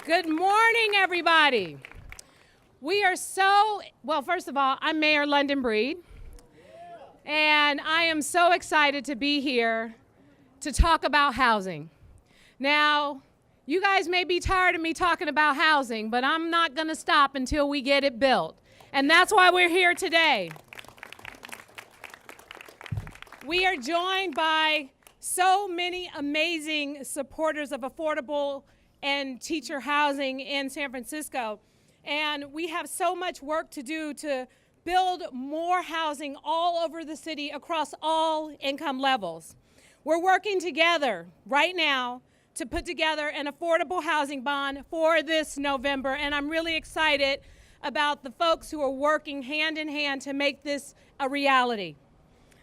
Good morning, everybody. Well, first of all, I'm Mayor London Breed, and I am so excited to be here to talk about housing. Now, you guys may be tired of me talking about housing, but I'm not going to stop until we get it built, and that's why we're here today. We are joined by so many amazing supporters of affordable and teacher housing in San Francisco. And we have so much work to do to build more housing all over the city across all income levels. We're working together right now to put together an affordable housing bond for this November. And I'm really excited about the folks who are working hand in hand to make this a reality.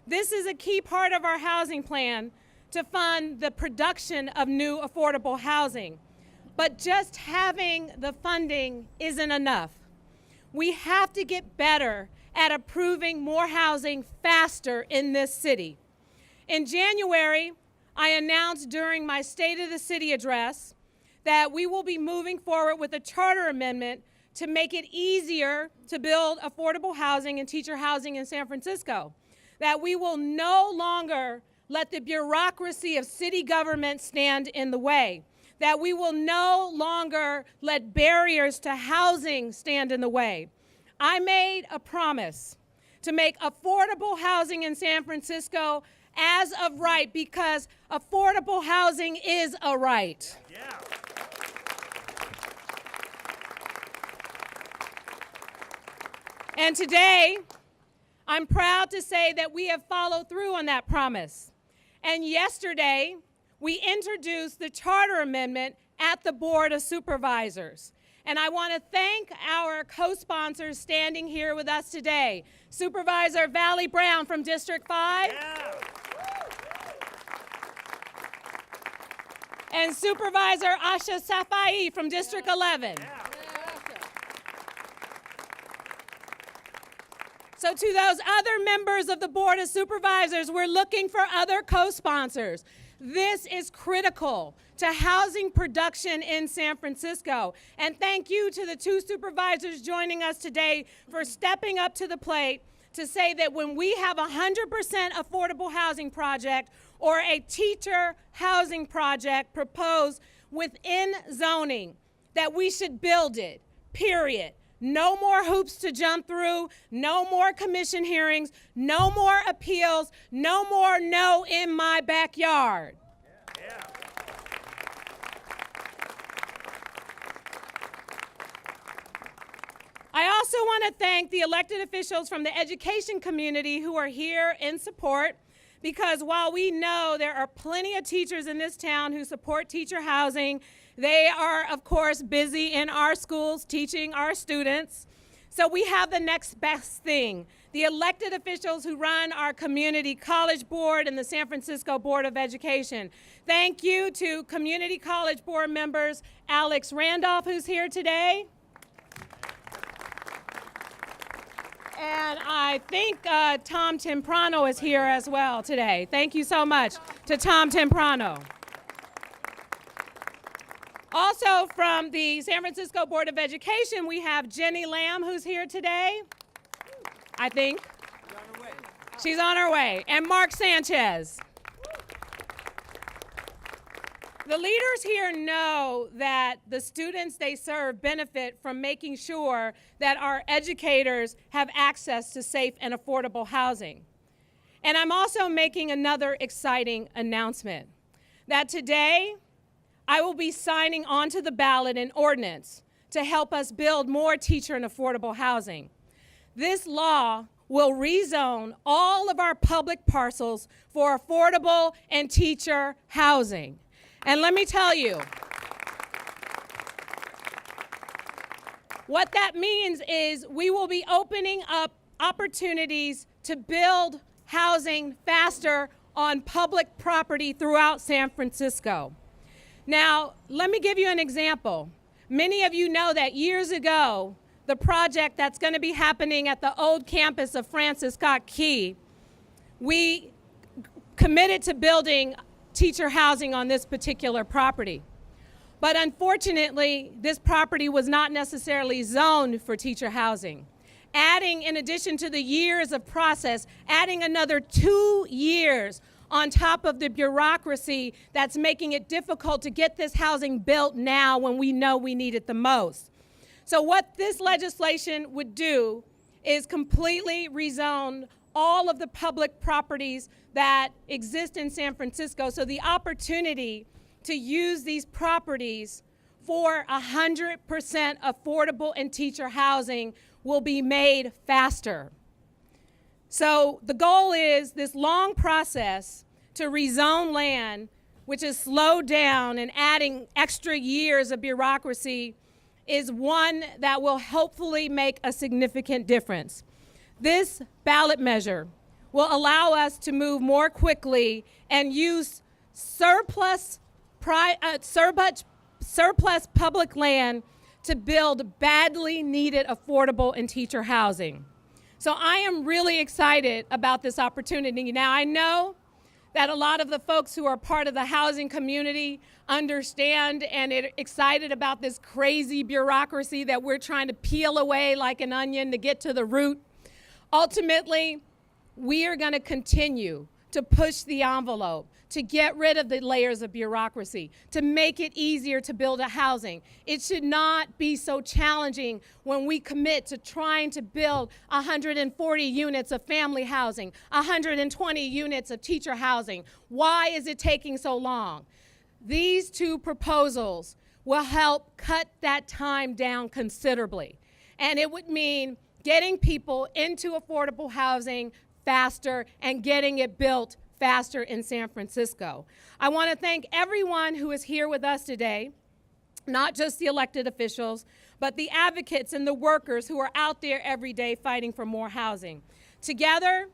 This is a key part of our housing plan to fund the production of new affordable housing. But just having the funding isn't enough. We have to get better at approving more housing faster in this city. In January, I announced during my State of the City address that we will be moving forward with a charter amendment to make it easier to build affordable housing and teacher housing in San Francisco. That we will no longer let the bureaucracy of city government stand in the way. That we will no longer let barriers to housing stand in the way. I made a promise to make affordable housing in San Francisco as of right, because affordable housing is a right. Yeah. And today, I'm proud to say that we have followed through on that promise. And yesterday, we introduced the charter amendment at the Board of Supervisors. And I want to thank our co-sponsors standing here with us today. Supervisor Valley Brown from District 5. Yeah. And Supervisor Asha Safai from District 11. Yeah. So to those other members of the Board of Supervisors, we're looking for other co-sponsors. This is critical to housing production in San Francisco. And thank you to the two supervisors joining us today for stepping up to the plate to say that when we have a 100% affordable housing project or a teacher housing project proposed within zoning, that we should build it, period. No more hoops to jump through, no more commission hearings, no more appeals, no more no in my backyard. Yeah. I also want to thank the elected officials from the education community who are here in support, because while we know there are plenty of teachers in this town who support teacher housing, they are, of course, busy in our schools teaching our students. So we have the next best thing. The elected officials who run our community college board and the San Francisco Board of Education. Thank you to community college board members Alex Randolph, who's here today. And I think Tom Temprano is here as well today. Thank you so much to Tom Temprano. Also from the San Francisco Board of Education, we have Jenny Lamb, who's here today, I think. She's on her way. And Mark Sanchez. The leaders here know that the students they serve benefit from making sure that our educators have access to safe and affordable housing. And I'm also making another exciting announcement, that today, I will be signing onto the ballot an ordinance to help us build more teacher and affordable housing. This law will rezone all of our public parcels for affordable and teacher housing. And let me tell you, what that means is we will be opening up opportunities to build housing faster on public property throughout San Francisco. Now, let me give you an example. Many of you know that years ago, the project that's going to be happening at the old campus of Francis Scott Key, we committed to building teacher housing on this particular property. But unfortunately, this property was not necessarily zoned for teacher housing. Adding, in addition to the years of process, adding another 2 years on top of the bureaucracy that's making it difficult to get this housing built now when we know we need it the most. So what this legislation would do is completely rezone all of the public properties that exist in San Francisco, so the opportunity to use these properties for 100% affordable and teacher housing will be made faster. So the goal is this long process to rezone land, which is slowed down and adding extra years of bureaucracy, is one that will hopefully make a significant difference. This ballot measure will allow us to move more quickly and use surplus public land to build badly needed affordable and teacher housing. So I am really excited about this opportunity. Now I know that a lot of the folks who are part of the housing community understand and are excited about this crazy bureaucracy that we're trying to peel away like an onion to get to the root. Ultimately, we are going to continue to push the envelope, to get rid of the layers of bureaucracy, to make it easier to build a housing. It should not be so challenging when we commit to trying to build 140 units of family housing, 120 units of teacher housing. Why is it taking so long? These two proposals will help cut that time down considerably. And it would mean getting people into affordable housing faster and getting it built faster in San Francisco. I want to thank everyone who is here with us today, not just the elected officials, but the advocates and the workers who are out there every day fighting for more housing. Together,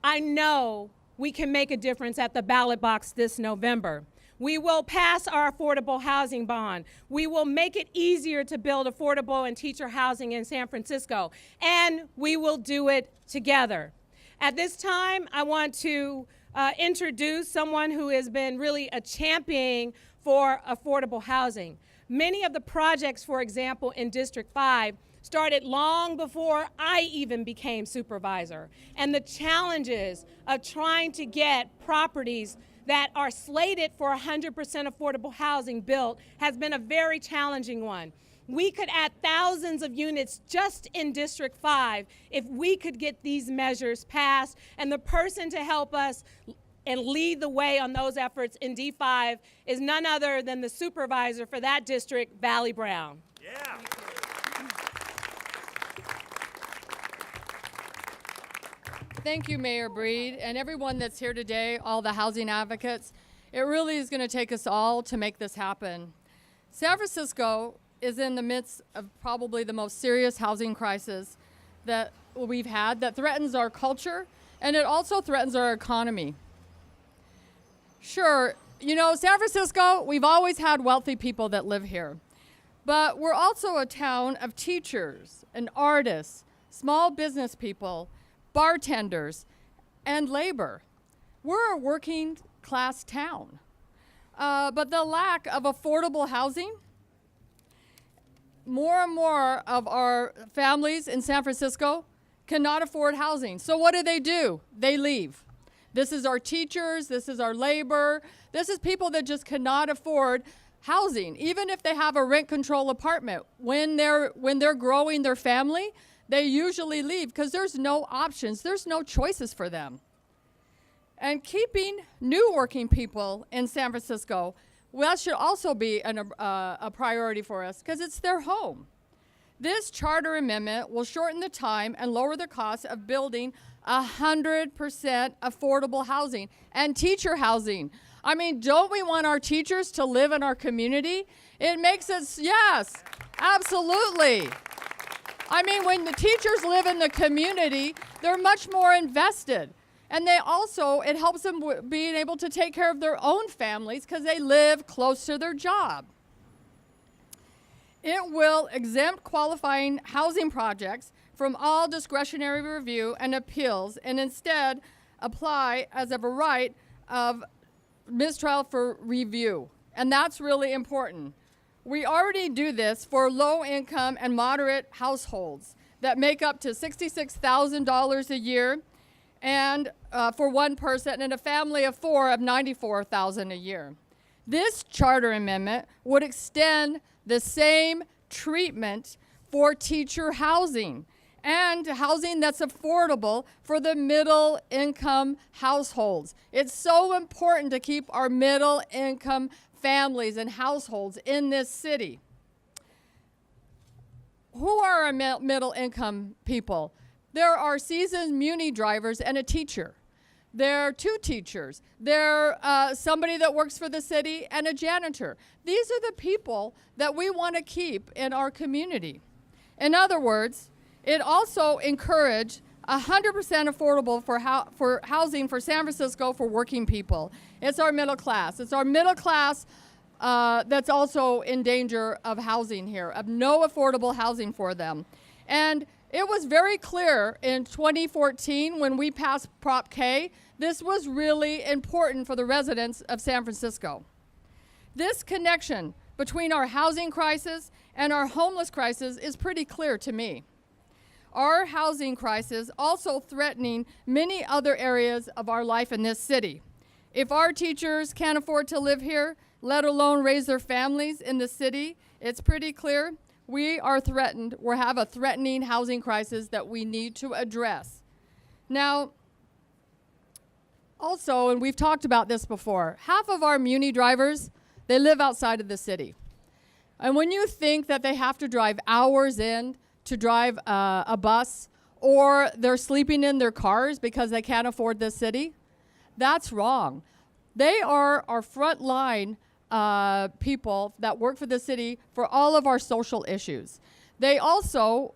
I know we can make a difference at the ballot box this November. We will pass our affordable housing bond. We will make it easier to build affordable and teacher housing in San Francisco, and we will do it together. At this time, I want to introduce someone who has been really a champion for affordable housing. Many of the projects, for example, in District 5 started long before I even became supervisor. And the challenges of trying to get properties that are slated for 100% affordable housing built has been a very challenging one. We could add thousands of units just in District 5 if we could get these measures passed. And the person to help us and lead the way on those efforts in D5 is none other than the supervisor for that district, Valley Brown. Yeah. Thank you, Mayor Breed, and everyone that's here today, all the housing advocates. It really is going to take us all to make this happen. San Francisco is in the midst of probably the most serious housing crisis that we've had that threatens our culture, and it also threatens our economy. Sure, you know, San Francisco, we've always had wealthy people that live here, but we're also a town of teachers and artists, small business people, bartenders, and labor. We're a working class town, but the lack of affordable housing, more and more of our families in San Francisco cannot afford housing. So what do? They leave. This is our teachers, this is our labor, this is people that just cannot afford housing, even if they have a rent control apartment. When they're growing their family, they usually leave because there's no options, there's no choices for them. And keeping new working people in San Francisco, well, that should also be a priority for us because it's their home. This charter amendment will shorten the time and lower the cost of building 100% affordable housing and teacher housing. I mean, don't we want our teachers to live in our community? It makes us, yes, absolutely. I mean, when the teachers live in the community, they're much more invested. And they also, it helps them being able to take care of their own families because they live close to their job. It will exempt qualifying housing projects from all discretionary review and appeals and instead apply as of a right of mistrial for review. And that's really important. We already do this for low-income and moderate households that make up to $66,000 a year, and for one person, and a family of four of $94,000 a year. This charter amendment would extend the same treatment for teacher housing and housing that's affordable for the middle-income households. It's so important to keep our middle-income families and households in this city. Who are our middle-income people? There are seasoned Muni drivers and a teacher. There are two teachers. There somebody that works for the city and a janitor. These are the people that we want to keep in our community. In other words, it also encouraged 100% affordable for housing for San Francisco for working people. It's our middle class. It's our middle class that's also in danger of housing here, of no affordable housing for them. And it was very clear in 2014 when we passed Prop K, this was really important for the residents of San Francisco. This connection between our housing crisis and our homeless crisis is pretty clear to me. Our housing crisis also threatening many other areas of our life in this city. If our teachers can't afford to live here, let alone raise their families in the city, it's pretty clear we are threatened, we have a threatening housing crisis that we need to address. Now, also, and we've talked about this before, half of our Muni drivers, they live outside of the city. And when you think that they have to drive hours in to drive a bus, or they're sleeping in their cars because they can't afford this city, that's wrong. They are our frontline people that work for the city for all of our social issues. They also,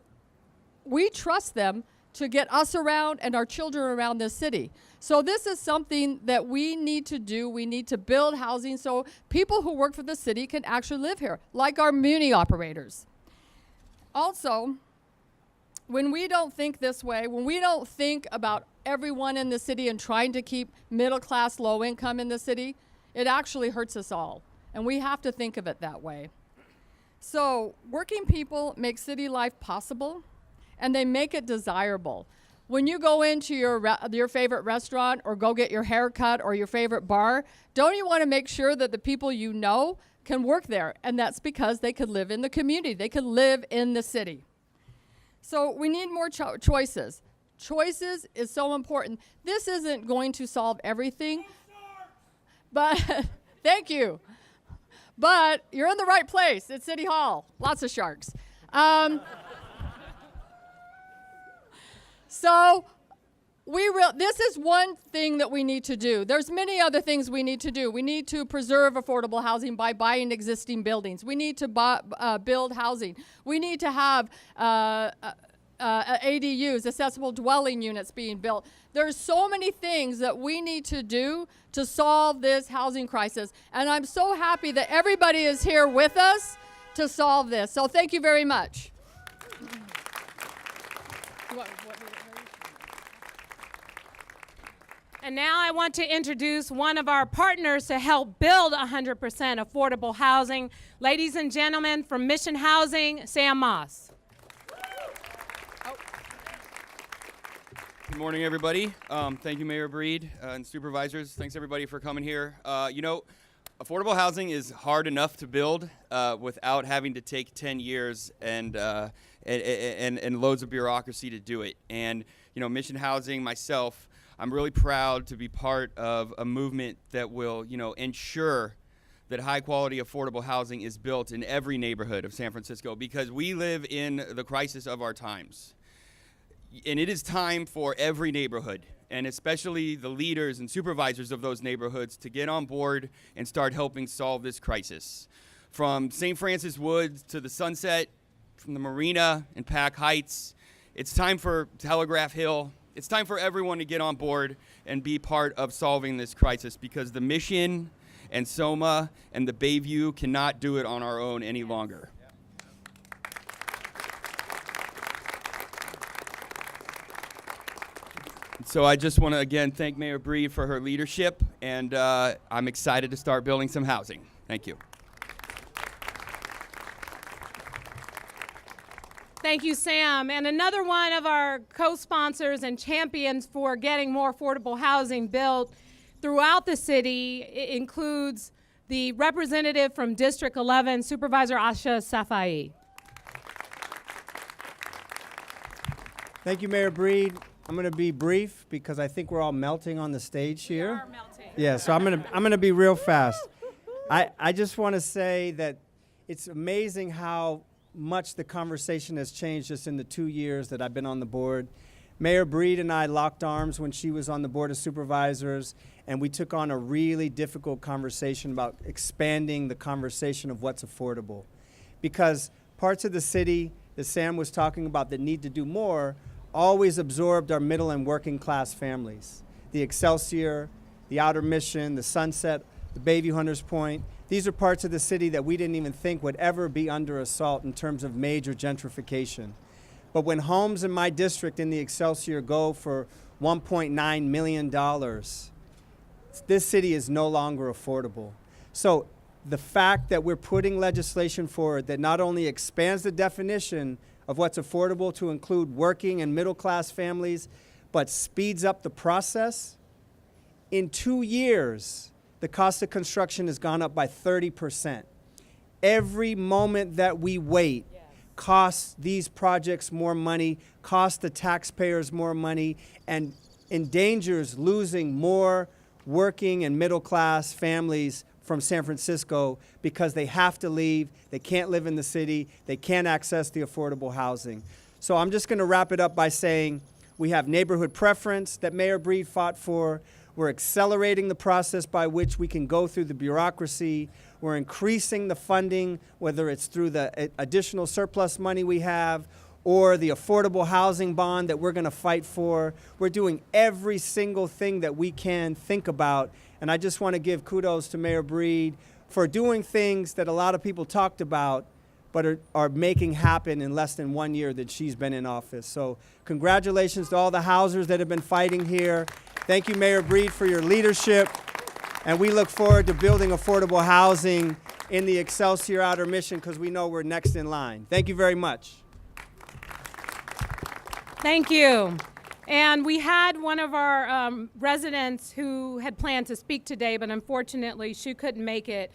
we trust them to get us around and our children around this city. So this is something that we need to do. We need to build housing so people who work for the city can actually live here, like our Muni operators. Also, when we don't think this way, when we don't think about everyone in the city and trying to keep middle class, low income in the city, it actually hurts us all. And we have to think of it that way. So working people make city life possible, and they make it desirable. When you go into your favorite restaurant or go get your hair cut or your favorite bar, don't you want to make sure that the people you know can work there? And that's because they could live in the community. They could live in the city. So we need more choices. Choices is so important. This isn't going to solve everything, but thank you. But you're in the right place at City Hall. Lots of sharks. So this is one thing that we need to do. There's many other things we need to do. We need to preserve affordable housing by buying existing buildings. We need to build housing. We need to have ADUs, accessible dwelling units, being built. There's so many things that we need to do to solve this housing crisis. And I'm so happy that everybody is here with us to solve this. So thank you very much. And now I want to introduce one of our partners to help build 100% affordable housing. Ladies and gentlemen, from Mission Housing, Sam Moss. Good morning, everybody. Thank you, Mayor Breed and supervisors. Thanks, everybody, for coming here. Affordable housing is hard enough to build without having to take 10 years and loads of bureaucracy to do it. And, Mission Housing, myself, I'm really proud to be part of a movement that will, ensure that high-quality, affordable housing is built in every neighborhood of San Francisco, because we live in the crisis of our times. And it is time for every neighborhood, and especially the leaders and supervisors of those neighborhoods, to get on board and start helping solve this crisis. From St. Francis Woods to the Sunset, from the Marina and Pack Heights, it's time for Telegraph Hill. It's time for everyone to get on board and be part of solving this crisis, because the Mission and SOMA and the Bayview cannot do it on our own any longer. So I just want to, again, thank Mayor Breed for her leadership, and I'm excited to start building some housing. Thank you. Thank you, Sam. And another one of our co-sponsors and champions for getting more affordable housing built throughout the city includes the representative from District 11, Supervisor Asha Safai. Thank you, Mayor Breed. I'm going to be brief because I think we're all melting on the stage here. We are melting. Yeah, so I'm gonna be real fast. I just want to say that it's amazing how much the conversation has changed just in the 2 years that I've been on the board. Mayor Breed and I locked arms when she was on the Board of Supervisors, and we took on a really difficult conversation about expanding the conversation of what's affordable. Because parts of the city that Sam was talking about that need to do more always absorbed our middle and working class families. The Excelsior, the Outer Mission, the Sunset, the Bayview Hunters Point. These are parts of the city that we didn't even think would ever be under assault in terms of major gentrification. But when homes in my district in the Excelsior go for $1.9 million, this city is no longer affordable. So the fact that we're putting legislation forward that not only expands the definition of what's affordable to include working and middle class families, but speeds up the process, in 2 years, the cost of construction has gone up by 30%. Every moment that we wait costs these projects more money, costs the taxpayers more money, and endangers losing more working and middle class families from San Francisco because they have to leave, they can't live in the city, they can't access the affordable housing. So I'm just gonna wrap it up by saying we have neighborhood preference that Mayor Breed fought for. We're accelerating the process by which we can go through the bureaucracy. We're increasing the funding, whether it's through the additional surplus money we have or the affordable housing bond that we're going to fight for. We're doing every single thing that we can think about. And I just want to give kudos to Mayor Breed for doing things that a lot of people talked about but are making happen in less than 1 year that she's been in office. So congratulations to all the housers that have been fighting here. Thank you, Mayor Breed, for your leadership. And we look forward to building affordable housing in the Excelsior Outer Mission because we know we're next in line. Thank you very much. Thank you. And we had one of our residents who had planned to speak today, but unfortunately she couldn't make it.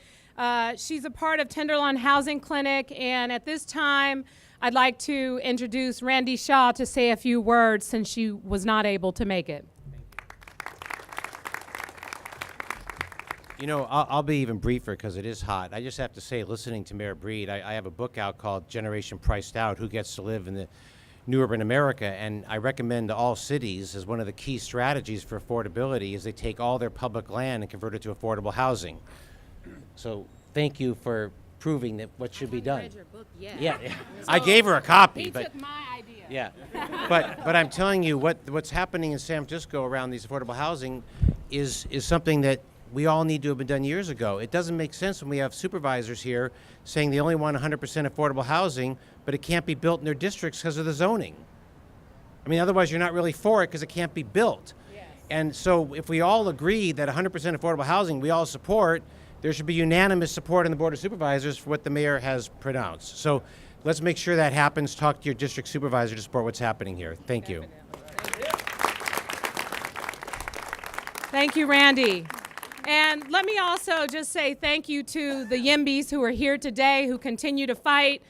She's a part of Tenderlawn Housing Clinic, and at this time, I'd like to introduce Randy Shaw to say a few words since she was not able to make it. You know, I'll be even briefer because it is hot. I just have to say, listening to Mayor Breed, I have a book out called Generation Priced Out, Who Gets to Live in the New Urban America, and I recommend to all cities as one of the key strategies for affordability is they take all their public land and convert it to affordable housing. So thank you for proving that what should be done. Read your book yet. Yeah, I gave her a copy, He but took my idea. yeah, but I'm telling you what's happening in San Francisco around these affordable housing is something that we all need to have been done years ago. It doesn't make sense when we have supervisors here saying they only want 100% affordable housing, but it can't be built in their districts because of the zoning. I mean, otherwise you're not really for it because it can't be built. Yes. And so if we all agree that 100% affordable housing we all support, there should be unanimous support in the Board of Supervisors for what the mayor has pronounced. So let's make sure that happens. Talk to your district supervisor to support what's happening here. Thank you. Thank you, Randy. And let me also just say thank you to the Yimbys who are here today, who continue to fight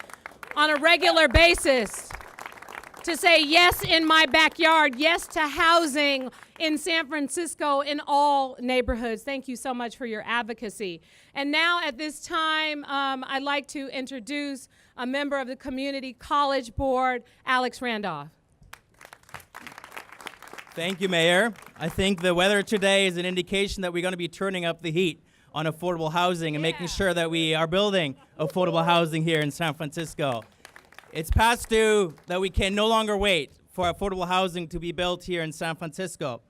on a regular basis to say yes in my backyard, yes to housing in San Francisco in all neighborhoods. Thank you so much for your advocacy. And now at this time, I'd like to introduce a member of the Community College Board, Alex Randolph. Thank you, Mayor. I think the weather today is an indication that we're going to be turning up the heat on affordable housing and making sure that we are building affordable housing here in San Francisco. It's past due that we can no longer wait for affordable housing to be built here in San Francisco.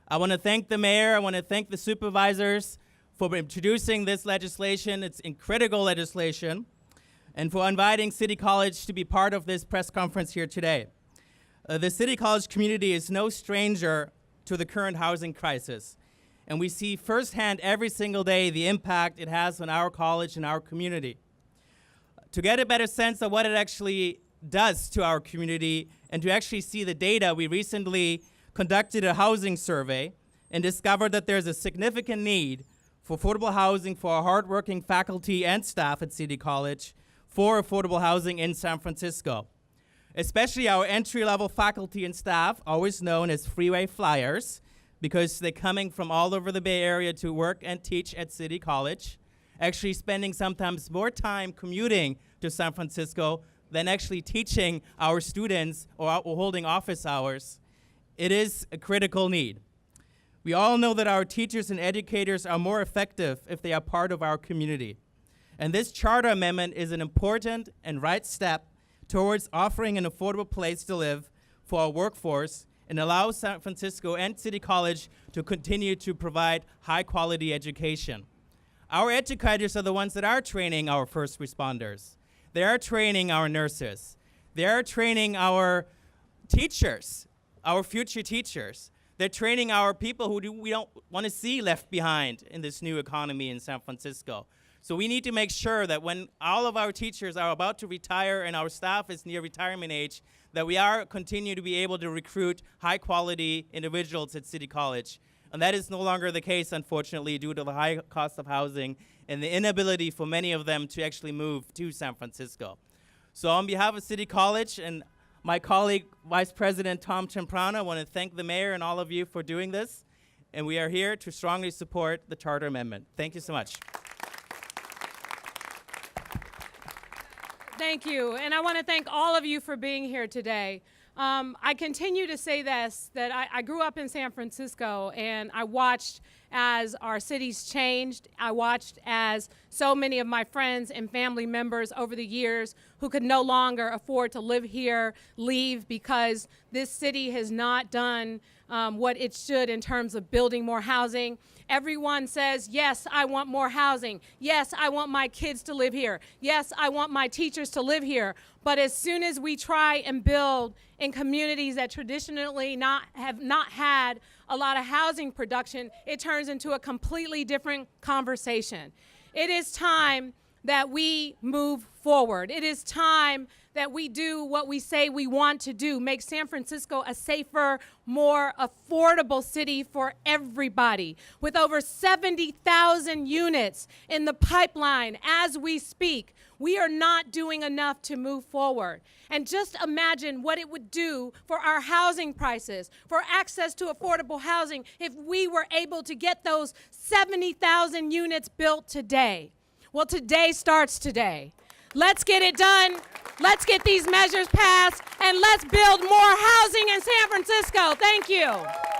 I want to thank the mayor. I want to thank the supervisors for introducing this legislation. It's critical legislation, and for inviting City College to be part of this press conference here today. The City College community is no stranger to the current housing crisis, and we see firsthand every single day the impact it has on our college and our community. To get a better sense of what it actually does to our community and to actually see the data, we recently conducted a housing survey and discovered that there's a significant need for affordable housing for our hardworking faculty and staff at City College for affordable housing in San Francisco. Especially our entry-level faculty and staff, always known as freeway flyers, because they're coming from all over the Bay Area to work and teach at City College, actually spending sometimes more time commuting to San Francisco than actually teaching our students or holding office hours. It is a critical need. We all know that our teachers and educators are more effective if they are part of our community. And this charter amendment is an important and right step towards offering an affordable place to live for our workforce and allow San Francisco and City College to continue to provide high-quality education. Our educators are the ones that are training our first responders. They are training our nurses. They are training our teachers, our future teachers. They're training our people who we don't want to see left behind in this new economy in San Francisco. So we need to make sure that when all of our teachers are about to retire and our staff is near retirement age, that we are continue to be able to recruit high-quality individuals at City College. And that is no longer the case, unfortunately, due to the high cost of housing and the inability for many of them to actually move to San Francisco. So on behalf of City College and my colleague, Vice President Tom Temprano, I want to thank the mayor and all of you for doing this. And we are here to strongly support the Charter Amendment. Thank you so much. Thank you. And I want to thank all of you for being here today. I continue to say this, that I grew up in San Francisco, and I watched as our cities changed. I watched as so many of my friends and family members over the years who could no longer afford to live here leave because this city has not done what it should in terms of building more housing. Everyone says, yes, I want more housing. Yes, I want my kids to live here. Yes, I want my teachers to live here. But as soon as we try and build in communities that traditionally have not had a lot of housing production, it turns into a completely different conversation. It is time that we move forward. It is time that we do what we say we want to do, make San Francisco a safer, more affordable city for everybody. With over 70,000 units in the pipeline as we speak, we are not doing enough to move forward. And just imagine what it would do for our housing prices, for access to affordable housing, if we were able to get those 70,000 units built today. Well, today starts today. Let's get it done. Let's get these measures passed, and let's build more housing in San Francisco. Thank you.